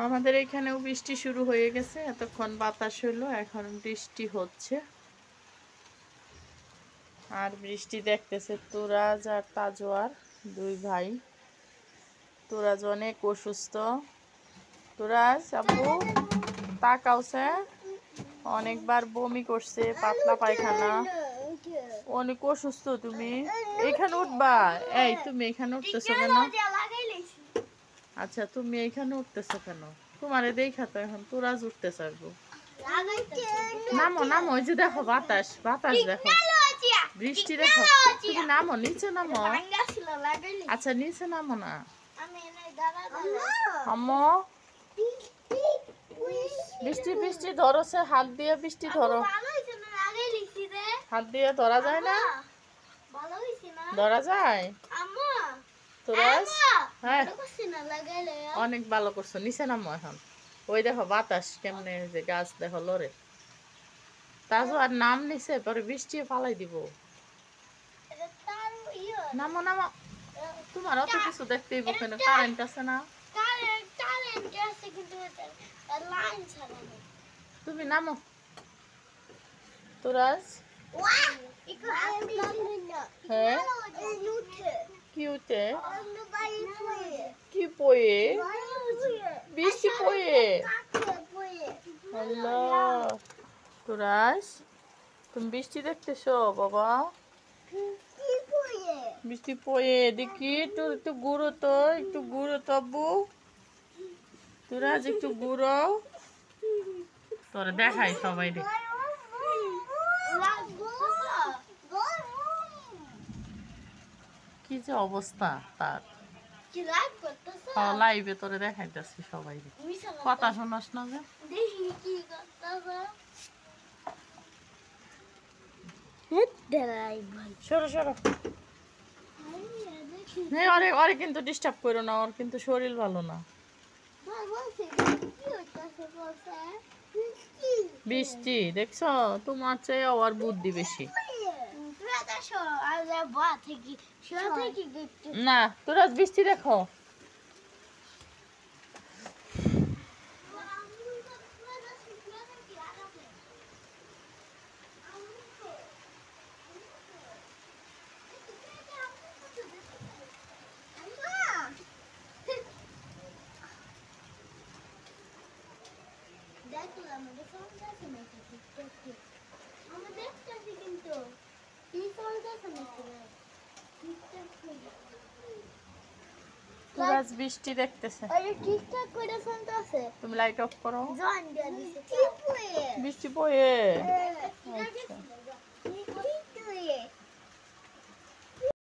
আমাদের এখানেও বৃষ্টি শুরু হয়ে গেছে, এতক্ষণ বাতাস হইলো, এখন বৃষ্টি হচ্ছে। আর বৃষ্টি দেখতেছে তুরাজ আর তাজওয়ার, দুই ভাই। তুরাজ অনেক অসুস্থ। তুরাজ আব্বু তাকাওছে, অনেকবার বমি করছে, পাতলা পায়খানা, অনেক অসুস্থ। তুমি এখানে উঠবা? এই তুমি এখানে উঠতেছো কেন? আচ্ছা তুমি এইখানে উঠতেছো কেন? তোমারে দেখা তো এখন তুরাজ উঠতে চাইবো। নামো নামো, ওই যে দেখো বাতাস, বাতাস দেখো, বৃষ্টি দেখো। তুমি নামো, নিচে নামো। আচ্ছা নিচে নামো না আম্মু। বৃষ্টি বৃষ্টি ধরছে, হাত দিয়ে বৃষ্টি ধরো। হাত দিয়ে ধরা যায় না? ধরা যায়? তুরাজ হ্যাঁ অনেক ভালো করছো, নিচে নামো এখন। ওই দেখো বাতাস কেমনে, যে গাছ দেখো লড়ে। তাজও আর নাম নিছে, পরে বৃষ্টি ফালাই দিব। নামো নামো, তোমার অত কিছু দেখতেই কেন? কারেন্ট আছে না? তুমি নামো তুরাজ। হ্যাঁ কি উঠে? কি পয়ে? বৃষ্টি পয়ে? হ্যালো তুরাজ, তুমি বৃষ্টি দেখতেছো বাবা? বৃষ্টি পয়ে দেখি, একটু একটু ঘুরো তো, একটু ঘুরো তো আব্বু। তুরাজ একটু ঘুরো, তোরে দেখাই সবাই রে। কি যে অবস্থা তার, লাইভে তোরে দেখাইতেছি সবাই রে। কথা শোনাস না যে? সরো সরো, ওরে কিন্তু ডিস্টার্ব করো না, ওর কিন্তু শরীর ভালো না। বৃষ্টি দেখছো, তোমার চেয়ে ওর বুদ্ধি বেশি। না তোরা বৃষ্টি দেখো। তুরাজ বৃষ্টি দেখতেছে। তুমি লাইট অফ করো। বৃষ্টি পয়ে? আচ্ছা